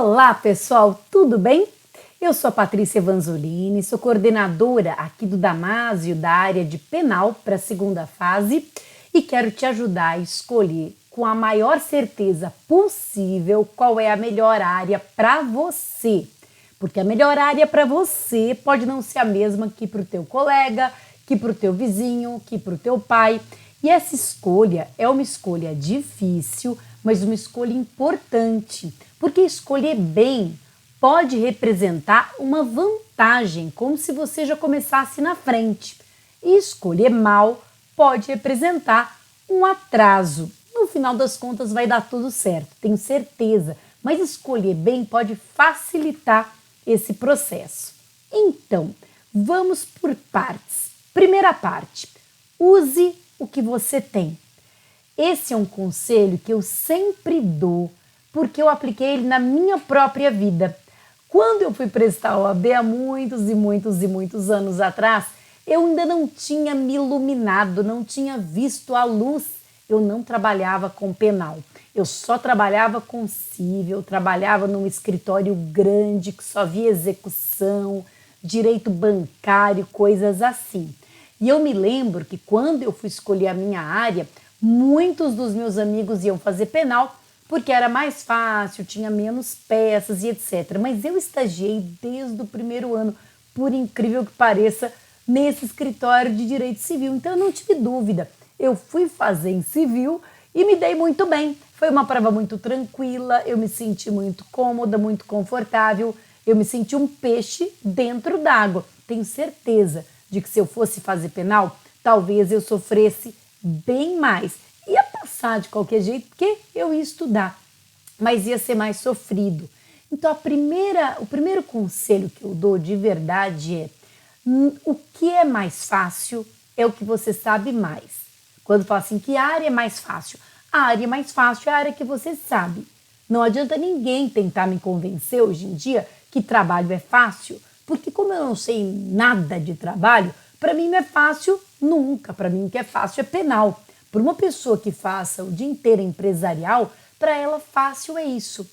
Olá, pessoal, tudo bem? Eu sou a Patrícia Vanzolini, sou coordenadora aqui do Damásio da área de penal para a segunda fase e quero te ajudar a escolher com a maior certeza possível qual é a melhor área para você. Porque a melhor área para você pode não ser a mesma que para o teu colega, que para o teu vizinho, que para o teu pai. E essa escolha é uma escolha difícil, mas uma escolha importante, porque escolher bem pode representar uma vantagem, como se você já começasse na frente. E escolher mal pode representar um atraso. No final das contas vai dar tudo certo, tenho certeza, mas escolher bem pode facilitar esse processo. Então, vamos por partes. Primeira parte, use o que você tem. Esse é um conselho que eu sempre dou, porque eu apliquei ele na minha própria vida. Quando eu fui prestar OAB há muitos anos atrás, eu ainda não tinha me iluminado, não tinha visto a luz. Eu não trabalhava com penal, eu só trabalhava com civil, eu trabalhava num escritório grande que só via execução, direito bancário, coisas assim. E eu me lembro que quando eu fui escolher a minha área, muitos dos meus amigos iam fazer penal porque era mais fácil, tinha menos peças e etc. Mas eu estagiei desde o primeiro ano, por incrível que pareça, nesse escritório de direito civil. Então eu não tive dúvida. Eu fui fazer em civil e me dei muito bem. Foi uma prova muito tranquila, eu me senti muito cômoda, muito confortável. Eu me senti um peixe dentro d'água. Tenho certeza de que se eu fosse fazer penal, talvez eu sofresse bem mais. Ia passar de qualquer jeito, porque eu ia estudar, mas ia ser mais sofrido. Então, o primeiro conselho que eu dou de verdade é: o que é mais fácil é o que você sabe mais. Quando fala assim, que área é mais fácil? A área mais fácil é a área que você sabe. Não adianta ninguém tentar me convencer hoje em dia que trabalho é fácil, porque como eu não sei nada de trabalho, para mim não é fácil nunca. Para mim o que é fácil é penal. Para uma pessoa que faça o dia inteiro empresarial, para ela fácil é isso.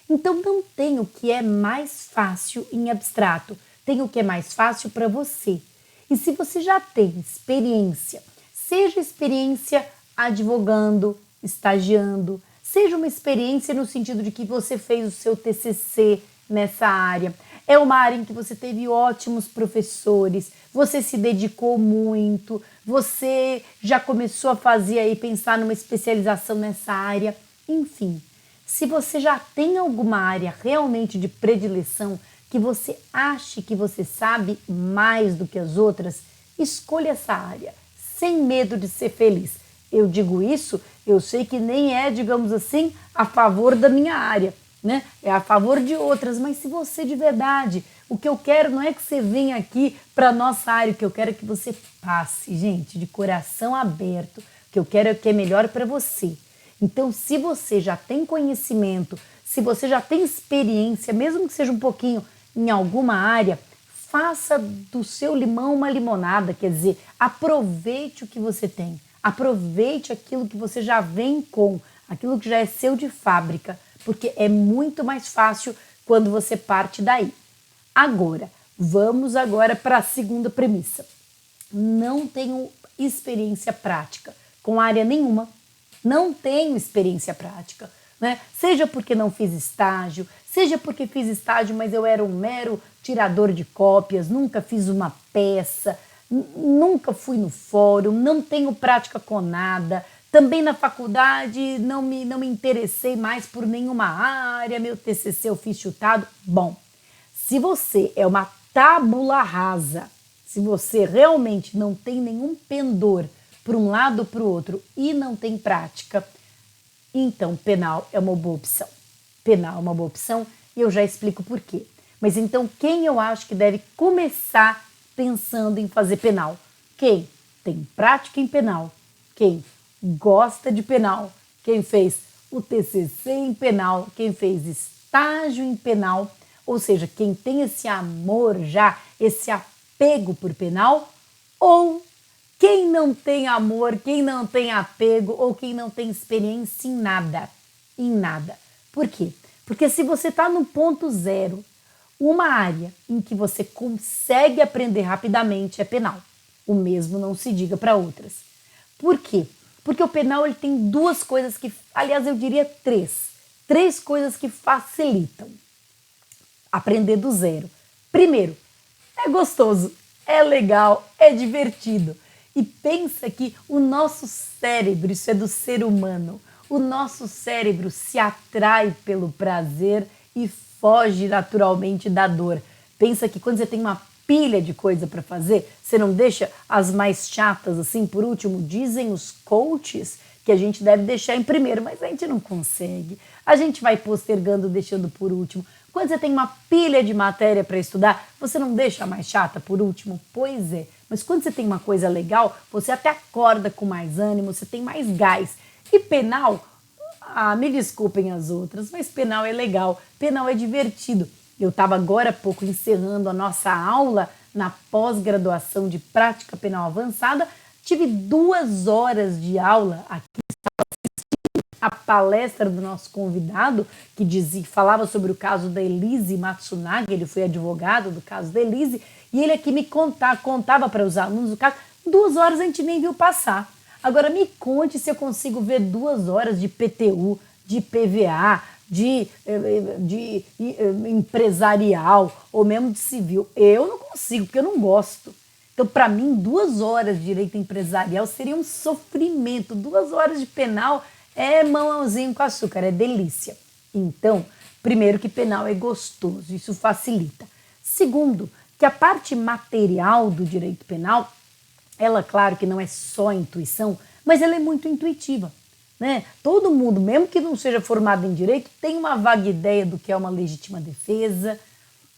Então não tem o que é mais fácil em abstrato, tem o que é mais fácil para você. E se você já tem experiência, seja experiência advogando, estagiando, seja uma experiência no sentido de que você fez o seu TCC nessa área, é uma área em que você teve ótimos professores, você se dedicou muito, você já começou a fazer aí, pensar numa especialização nessa área, enfim. Se você já tem alguma área realmente de predileção, que você ache que você sabe mais do que as outras, escolha essa área, sem medo de ser feliz. Eu digo isso, eu sei que nem é, digamos assim, a favor da minha área, né? É a favor de outras, mas se você de verdade, o que eu quero não é que você venha aqui para a nossa área, o que eu quero é que você passe, gente, de coração aberto, o que eu quero é o que é melhor para você. Então, se você já tem conhecimento, se você já tem experiência, mesmo que seja um pouquinho em alguma área, faça do seu limão uma limonada, quer dizer, aproveite o que você tem, aproveite aquilo que você já vem com, aquilo que já é seu de fábrica, porque é muito mais fácil quando você parte daí. Agora, vamos agora para a segunda premissa. Não tenho experiência prática com área nenhuma, não tenho experiência prática, né? Seja porque não fiz estágio, seja porque fiz estágio, mas eu era um mero tirador de cópias, nunca fiz uma peça, nunca fui no fórum, não tenho prática com nada. Também na faculdade não me interessei mais por nenhuma área, meu TCC eu fiz chutado. Bom, se você é uma tábula rasa, se você realmente não tem nenhum pendor para um lado ou para o outro e não tem prática, então penal é uma boa opção. Penal é uma boa opção e eu já explico por quê. Mas então quem eu acho que deve começar pensando em fazer penal? Quem tem prática em penal, quem gosta de penal, quem fez o TCC em penal, quem fez estágio em penal, ou seja, quem tem esse amor já, esse apego por penal, ou quem não tem amor, quem não tem apego ou quem não tem experiência em nada. Em nada. Por quê? Porque se você está no ponto zero, uma área em que você consegue aprender rapidamente é penal. O mesmo não se diga para outras. Por quê? Porque o penal ele tem duas coisas que, aliás, eu diria três coisas que facilitam aprender do zero. Primeiro, é gostoso, é legal, é divertido. E pensa que o nosso cérebro, isso é do ser humano, o nosso cérebro se atrai pelo prazer e foge naturalmente da dor. Pensa que quando você tem uma pilha de coisa para fazer, você não deixa as mais chatas assim por último. Dizem os coaches que a gente deve deixar em primeiro, mas a gente não consegue. A gente vai postergando, deixando por último. Quando você tem uma pilha de matéria para estudar, você não deixa a mais chata por último? Pois é. Mas quando você tem uma coisa legal, você até acorda com mais ânimo, você tem mais gás. E penal, me desculpem as outras, mas penal é legal, penal é divertido. Eu estava agora há pouco encerrando a nossa aula na pós-graduação de prática penal avançada. Tive 2 horas de aula aqui, a palestra do nosso convidado, que falava sobre o caso da Elise Matsunaga. Ele foi advogado do caso da Elise, e ele aqui me contava para os alunos o caso. 2 horas a gente nem viu passar. Agora me conte se eu consigo ver 2 horas de PTU, de PVA, de empresarial ou mesmo de civil. Eu não consigo, porque eu não gosto. Então, para mim, 2 horas de direito empresarial seria um sofrimento. 2 horas de penal é mamãozinho com açúcar, é delícia. Então, primeiro que penal é gostoso, isso facilita. Segundo, que a parte material do direito penal, ela, claro que não é só intuição, mas ela é muito intuitiva, né? Todo mundo, mesmo que não seja formado em direito, tem uma vaga ideia do que é uma legítima defesa,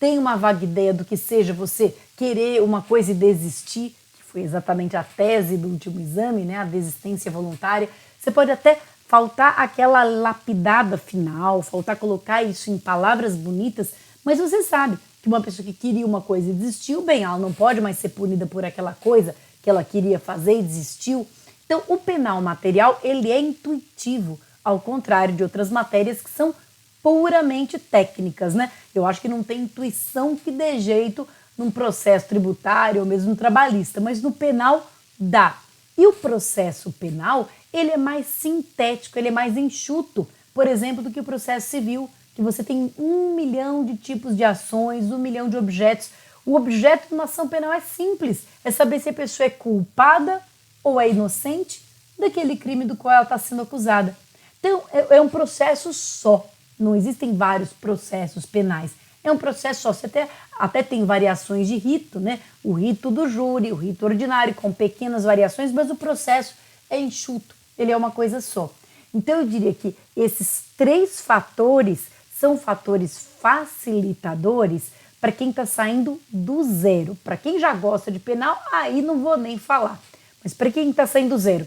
tem uma vaga ideia do que seja você querer uma coisa e desistir, que foi exatamente a tese do último exame, né? A desistência voluntária. Você pode até faltar aquela lapidada final, faltar colocar isso em palavras bonitas, mas você sabe que uma pessoa que queria uma coisa e desistiu, bem, ela não pode mais ser punida por aquela coisa que ela queria fazer e desistiu. Então, o penal material, ele é intuitivo, ao contrário de outras matérias que são puramente técnicas, né? Eu acho que não tem intuição que dê jeito num processo tributário ou mesmo trabalhista, mas no penal dá. E o processo penal, ele é mais sintético, ele é mais enxuto, por exemplo, do que o processo civil, que você tem 1 milhão de tipos de ações, 1 milhão de objetos. O objeto de uma ação penal é simples, é saber se a pessoa é culpada ou é inocente daquele crime do qual ela está sendo acusada. Então, é um processo só, não existem vários processos penais. É um processo só, você até tem variações de rito, né? O rito do júri, o rito ordinário, com pequenas variações, mas o processo é enxuto, ele é uma coisa só. Então, eu diria que esses 3 fatores são fatores facilitadores para quem está saindo do zero. Para quem já gosta de penal, aí não vou nem falar. Mas para quem está saindo do zero,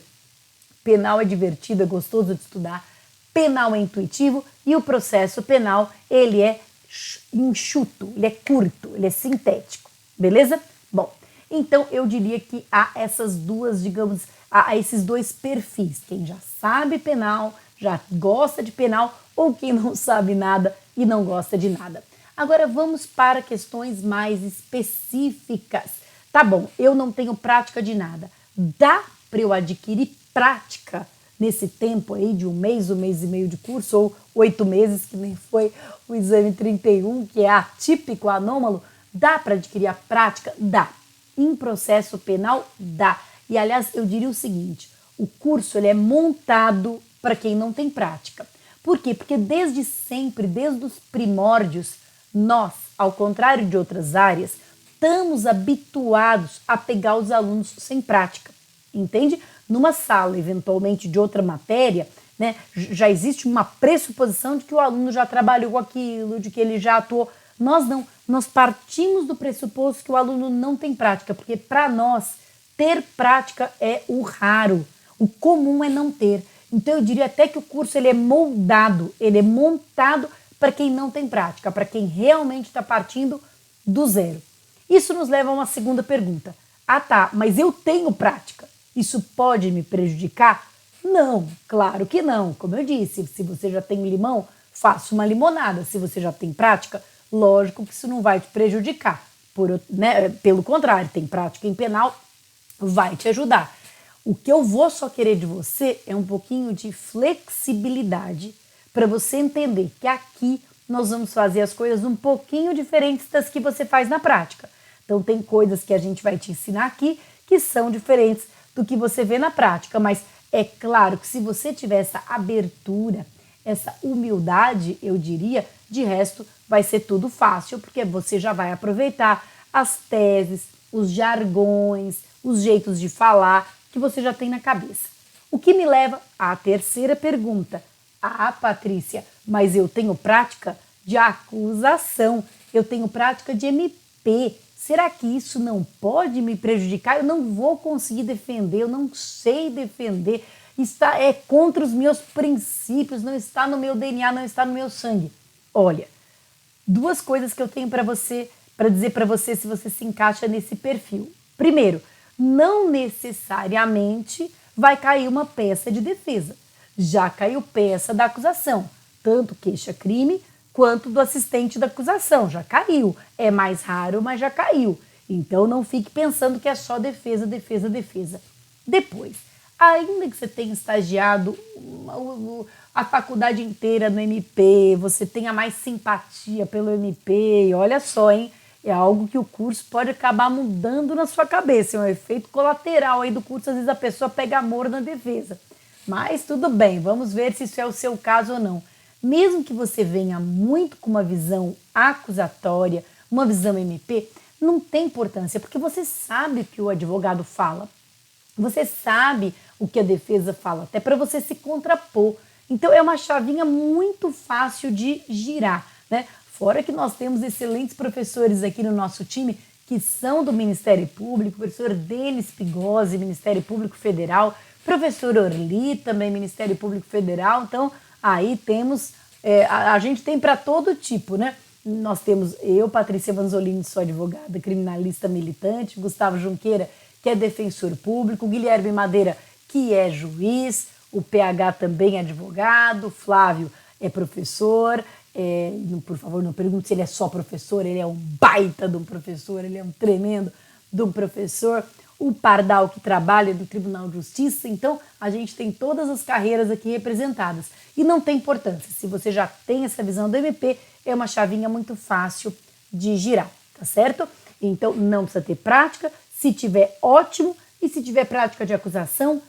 penal é divertido, é gostoso de estudar, penal é intuitivo e o processo penal, ele é enxuto, ele é curto, ele é sintético, beleza? Bom, então eu diria que há essas duas, digamos, há esses 2 perfis, quem já sabe penal, já gosta de penal, ou quem não sabe nada e não gosta de nada. Agora vamos para questões mais específicas. Tá bom, eu não tenho prática de nada. Dá para eu adquirir prática nesse tempo aí de 1 mês e meio de curso, ou 8 meses, que nem foi o exame 31, que é atípico, anômalo? Dá para adquirir a prática? Dá. Em processo penal? Dá. E, aliás, eu diria o seguinte, o curso ele é montado para quem não tem prática. Por quê? Porque desde sempre, desde os primórdios, nós, ao contrário de outras áreas, estamos habituados a pegar os alunos sem prática, entende? Numa sala, eventualmente, de outra matéria, né, já existe uma pressuposição de que o aluno já trabalhou com aquilo, de que ele já atuou. Nós não, nós partimos do pressuposto que o aluno não tem prática, porque para nós, ter prática é o raro, o comum é não ter. Então eu diria até que o curso ele é moldado, ele é montado para quem não tem prática, para quem realmente está partindo do zero. Isso nos leva a uma segunda pergunta. Ah tá, mas eu tenho prática, isso pode me prejudicar? Não, claro que não. Como eu disse, se você já tem limão, faça uma limonada. Se você já tem prática, lógico que isso não vai te prejudicar. Pelo contrário, tem prática em penal, vai te ajudar. O que eu vou só querer de você é um pouquinho de flexibilidade para você entender que aqui nós vamos fazer as coisas um pouquinho diferentes das que você faz na prática. Então tem coisas que a gente vai te ensinar aqui que são diferentes do que você vê na prática, mas é claro que se você tiver essa abertura, essa humildade, eu diria, de resto vai ser tudo fácil, porque você já vai aproveitar as teses, os jargões, os jeitos de falar que você já tem na cabeça. O que me leva à terceira pergunta. Ah, Patrícia, mas eu tenho prática de acusação, eu tenho prática de MP. Será que isso não pode me prejudicar? Eu não vou conseguir defender, eu não sei defender. É contra os meus princípios, não está no meu DNA, não está no meu sangue. Olha, duas coisas que eu tenho para dizer para você se você se encaixa nesse perfil. Primeiro, não necessariamente vai cair uma peça de defesa. Já caiu peça da acusação, tanto queixa-crime quanto do assistente da acusação. Já caiu. É mais raro, mas já caiu. Então não fique pensando que é só defesa, defesa, defesa. Depois, ainda que você tenha estagiado a faculdade inteira no MP, você tenha mais simpatia pelo MP, olha só, hein? É algo que o curso pode acabar mudando na sua cabeça, é um efeito colateral aí do curso, às vezes a pessoa pega amor na defesa. Mas tudo bem, vamos ver se isso é o seu caso ou não. Mesmo que você venha muito com uma visão acusatória, uma visão MP, não tem importância, porque você sabe o que o advogado fala. Você sabe o que a defesa fala, até para você se contrapor. Então é uma chavinha muito fácil de girar, né? Fora que nós temos excelentes professores aqui no nosso time que são do Ministério Público, professor Denis Pigosi, Ministério Público Federal, professor Orli, também Ministério Público Federal. Então aí temos, a gente tem para todo tipo, né? Nós temos eu, Patrícia Vanzolini, sou advogada, criminalista militante, Gustavo Junqueira, que é defensor público, Guilherme Madeira, que é juiz, o PH também é advogado, Flávio é professor, por favor, não pergunte se ele é só professor, ele é um baita de um professor, ele é um tremendo de um professor, o Pardal que trabalha no Tribunal de Justiça, então a gente tem todas as carreiras aqui representadas e não tem importância, se você já tem essa visão do MP, é uma chavinha muito fácil de girar, tá certo? Então não precisa ter prática, se tiver ótimo e se tiver prática de acusação,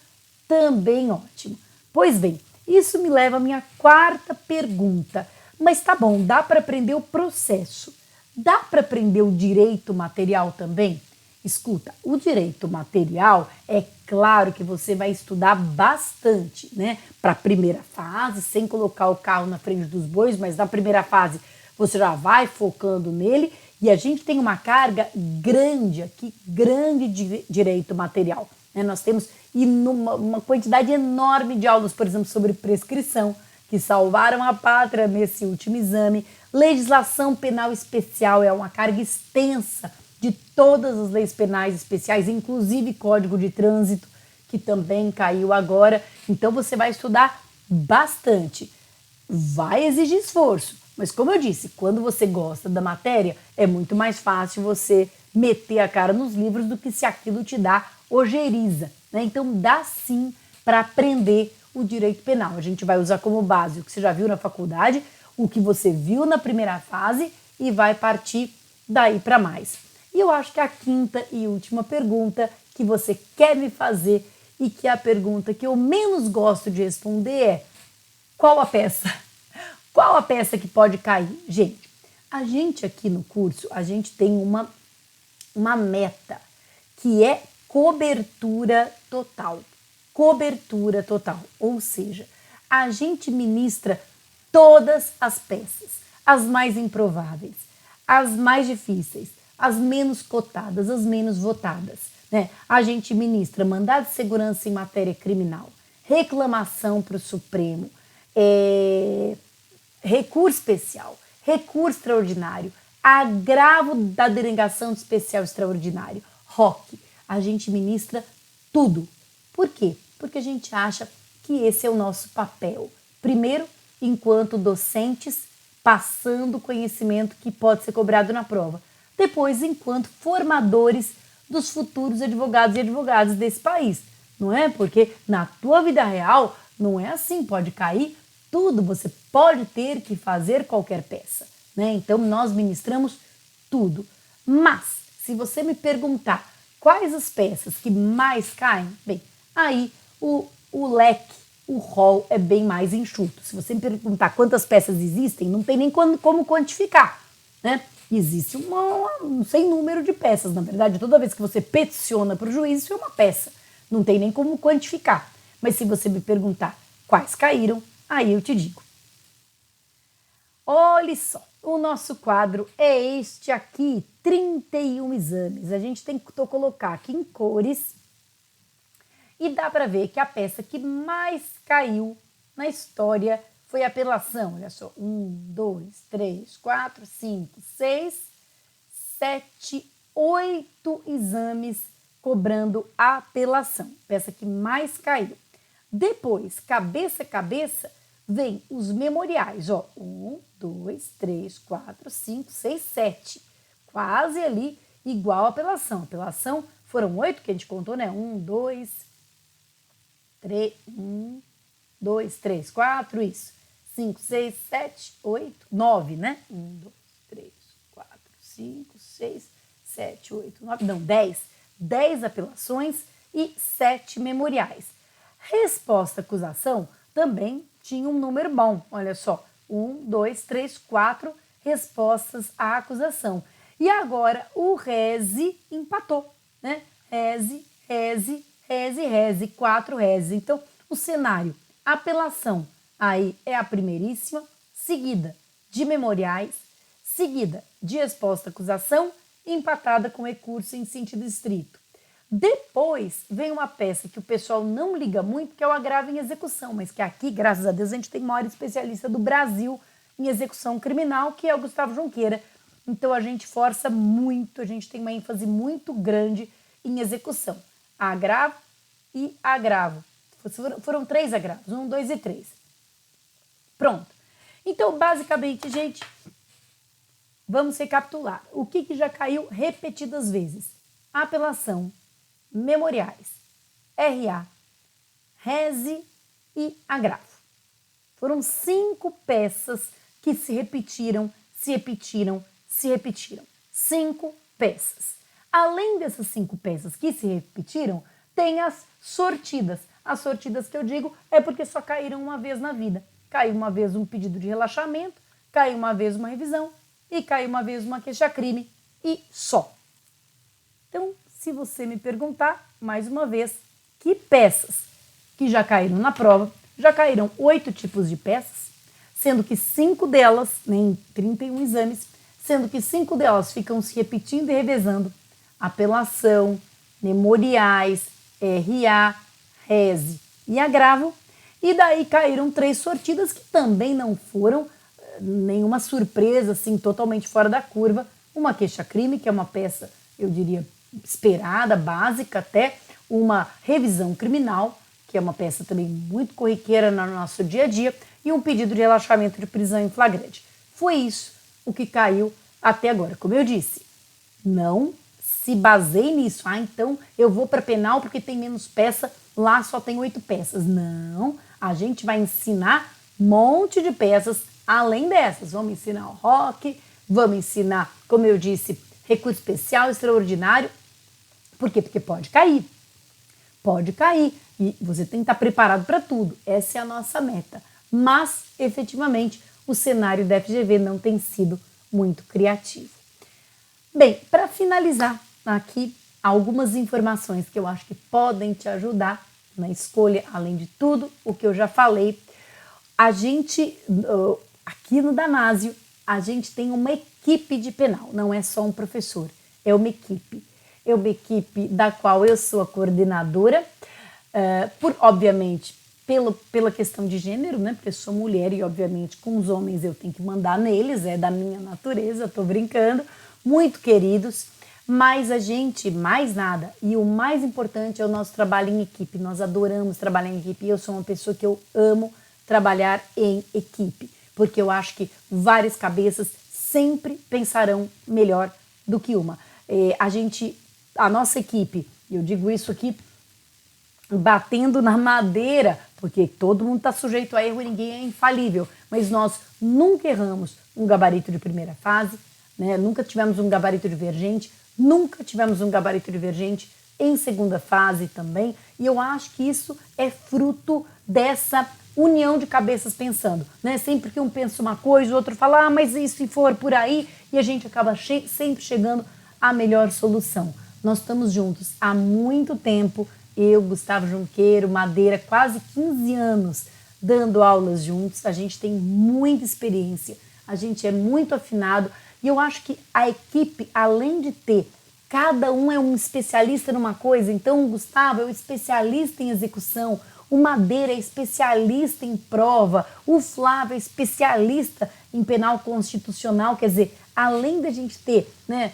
também ótimo. Pois bem, isso me leva à minha quarta pergunta. Mas tá bom, dá para aprender o processo. Dá para aprender o direito material também? Escuta, o direito material é claro que você vai estudar bastante, né? Para a primeira fase, sem colocar o carro na frente dos bois, mas na primeira fase você já vai focando nele e a gente tem uma carga grande aqui, grande de direito material. Né? Nós temos uma quantidade enorme de aulas, por exemplo, sobre prescrição, que salvaram a pátria nesse último exame. Legislação penal especial é uma carga extensa de todas as leis penais especiais, inclusive Código de Trânsito, que também caiu agora. Então você vai estudar bastante. Vai exigir esforço, mas como eu disse, quando você gosta da matéria, é muito mais fácil você meter a cara nos livros do que se aquilo te dá ojeriza, né? Então dá sim para aprender o direito penal. A gente vai usar como base o que você já viu na faculdade, o que você viu na primeira fase e vai partir daí para mais. E eu acho que a quinta e última pergunta que você quer me fazer e que é a pergunta que eu menos gosto de responder é: qual a peça? Qual a peça que pode cair? Gente, a gente aqui no curso, a gente tem uma meta que é cobertura total. Cobertura total, ou seja, a gente ministra todas as peças, as mais improváveis, as mais difíceis, as menos cotadas, as menos votadas, né? A gente ministra mandado de segurança em matéria criminal, reclamação para o Supremo, recurso especial, recurso extraordinário, agravo da denegação de especial extraordinário, ROC. A gente ministra tudo. Por quê? Porque a gente acha que esse é o nosso papel. Primeiro, enquanto docentes, passando conhecimento que pode ser cobrado na prova. Depois, enquanto formadores dos futuros advogados e advogadas desse país. Não é? Porque na tua vida real não é assim, pode cair tudo, você pode ter que fazer qualquer peça, né? Então nós ministramos tudo. Mas se você me perguntar quais as peças que mais caem, bem, aí o leque, o rol é bem mais enxuto. Se você me perguntar quantas peças existem, não tem nem como quantificar, né? Existe um sem número de peças. Na verdade, toda vez que você peticiona para o juiz, isso é uma peça. Não tem nem como quantificar. Mas se você me perguntar quais caíram, aí eu te digo. Olha só, o nosso quadro é este aqui, 31 exames. A gente tentou colocar aqui em cores e dá para ver que a peça que mais caiu na história foi a apelação. Olha só, 1, 2, 3, 4, 5, 6, 7, 8 exames cobrando a apelação. Peça que mais caiu. Depois, cabeça a cabeça, vem os memoriais. Ó, 1, 2, 3, 4, 5, 6, 7. Quase ali igual a apelação. Apelação foram 8 que a gente contou, né? 1, 2, 3, 1, 2, 3, 4, isso. 5, 6, 7, 8, 9, né? 1, 2, 3, 4, 5, 6, 7, 8, 9, não, 10. 10 apelações e 7 memoriais. Resposta à acusação também tinha um número bom. Olha só, 1, 2, 3, 4 respostas à acusação. E agora o reze empatou, né? Reze, 4 reze. Então, o cenário, apelação, aí é a primeiríssima, seguida de memoriais, seguida de resposta à acusação, empatada com recurso em sentido estrito. Depois vem uma peça que o pessoal não liga muito, que é o agravo em execução, mas que aqui, graças a Deus, a gente tem o maior especialista do Brasil em execução criminal, que é o Gustavo Junqueira. Então a gente força muito, a gente tem uma ênfase muito grande em execução. Agravo e agravo. Foram 3 agravos, 1, 2 e 3. Pronto. Então, basicamente, gente, vamos recapitular. O que já caiu repetidas vezes? Apelação, memoriais, RA, reze e agravo. Foram 5 peças que se repetiram. 5 peças. Além dessas 5 peças que se repetiram, tem as sortidas. As sortidas que eu digo é porque só caíram uma vez na vida. Caiu uma vez um pedido de relaxamento, caiu uma vez uma revisão e caiu uma vez uma queixa-crime e só. Então, se você me perguntar, mais uma vez, que peças que já caíram na prova, já caíram 8 tipos de peças, sendo que 5 delas, em 31 exames, sendo que 5 delas ficam se repetindo e revezando. Apelação, memoriais, RA, reze e agravo. E daí caíram 3 sortidas que também não foram nenhuma surpresa, assim, totalmente fora da curva. Uma queixa-crime, que é uma peça, eu diria, esperada, básica até, uma revisão criminal, que é uma peça também muito corriqueira no nosso dia a dia, e um pedido de relaxamento de prisão em flagrante. Foi isso o que caiu até agora. Como eu disse, não se baseie nisso. Ah, então eu vou para penal porque tem menos peça, lá só tem 8 peças. Não, a gente vai ensinar um monte de peças além dessas. Vamos ensinar o rock, vamos ensinar, como eu disse, recurso especial, extraordinário. Por quê? Porque pode cair. Pode cair. E você tem que estar preparado para tudo. Essa é a nossa meta. Mas, efetivamente, o cenário da FGV não tem sido muito criativo. Bem, para finalizar aqui, algumas informações que eu acho que podem te ajudar na escolha, além de tudo o que eu já falei. A gente, aqui no Damásio, a gente tem uma equipe de penal, não é só um professor, é uma equipe. É uma equipe da qual eu sou a coordenadora, obviamente, pela questão de gênero, né? Porque eu sou mulher e, obviamente, com os homens eu tenho que mandar neles, é da minha natureza, tô brincando, muito queridos, mas a gente, mais nada, e o mais importante é o nosso trabalho em equipe, nós adoramos trabalhar em equipe, eu sou uma pessoa que eu amo trabalhar em equipe, porque eu acho que várias cabeças sempre pensarão melhor do que uma. A nossa equipe, eu digo isso aqui batendo na madeira, porque todo mundo está sujeito a erro e ninguém é infalível, mas nós nunca erramos um gabarito de primeira fase, né? Nunca tivemos um gabarito divergente, nunca tivemos um gabarito divergente em segunda fase também, e eu acho que isso é fruto dessa união de cabeças pensando, né? Sempre que um pensa uma coisa, o outro fala, mas e se for por aí? E a gente acaba sempre chegando à melhor solução. Nós estamos juntos há muito tempo, eu, Gustavo Junqueiro, Madeira, quase 15 anos dando aulas juntos, a gente tem muita experiência, a gente é muito afinado e eu acho que a equipe, além de ter, cada um é um especialista numa coisa, então o Gustavo é um especialista em execução, o Madeira é especialista em prova, o Flávio é especialista em penal constitucional, quer dizer, além da gente ter, né,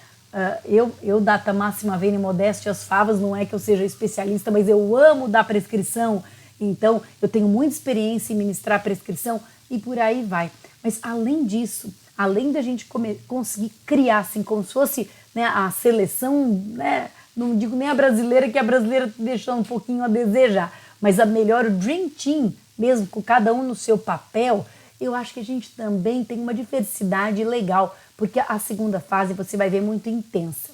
eu data máxima vênia modéstia as favas, não é que eu seja especialista, mas eu amo dar prescrição, então eu tenho muita experiência em ministrar prescrição e por aí vai. Mas além disso, além da gente conseguir criar assim, como se fosse, né, a seleção, né, não digo nem a brasileira, que a brasileira deixou um pouquinho a desejar, mas a melhor Dream Team, mesmo com cada um no seu papel, eu acho que a gente também tem uma diversidade legal, porque a segunda fase você vai ver muito intensa.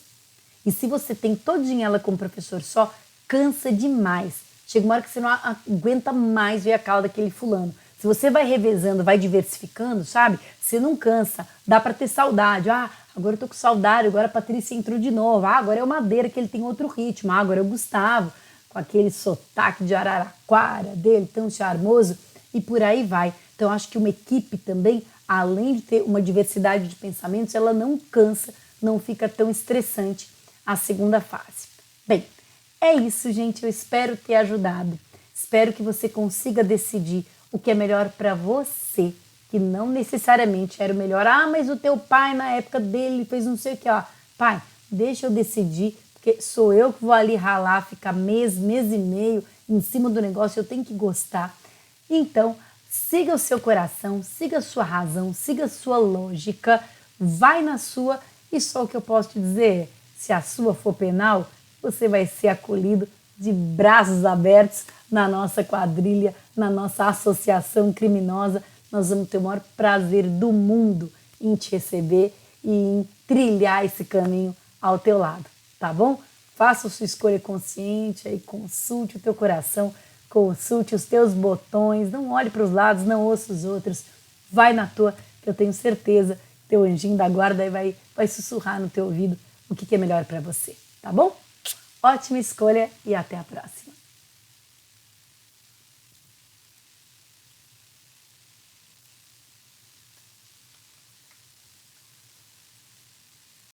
E se você tem todinha ela com o professor só, cansa demais. Chega uma hora que você não aguenta mais ver a cala daquele fulano. Se você vai revezando, vai diversificando, sabe? Você não cansa, dá para ter saudade. Ah, agora eu tô com saudade, agora a Patrícia entrou de novo. Ah, agora é o Madeira que ele tem outro ritmo. Ah, agora é o Gustavo, com aquele sotaque de Araraquara dele, tão charmoso, e por aí vai. Então, acho que uma equipe também, além de ter uma diversidade de pensamentos, ela não cansa, não fica tão estressante a segunda fase. Bem, é isso, gente. Eu espero ter ajudado. Espero que você consiga decidir o que é melhor para você, que não necessariamente era o melhor. Ah, mas o teu pai, na época dele, fez não sei o que. Ó. Pai, deixa eu decidir, porque sou eu que vou ali ralar, ficar mês e meio em cima do negócio, eu tenho que gostar. Então, siga o seu coração, siga a sua razão, siga a sua lógica, vai na sua e só o que eu posso te dizer, se a sua for penal, você vai ser acolhido de braços abertos na nossa quadrilha, na nossa associação criminosa. Nós vamos ter o maior prazer do mundo em te receber e em trilhar esse caminho ao teu lado, tá bom? Faça a sua escolha consciente, aí consulte o teu coração, consulte os teus botões, não olhe para os lados, não ouça os outros, vai na tua, que eu tenho certeza, teu anjinho da guarda aí vai sussurrar no teu ouvido o que é melhor para você, tá bom? Ótima escolha e até a próxima.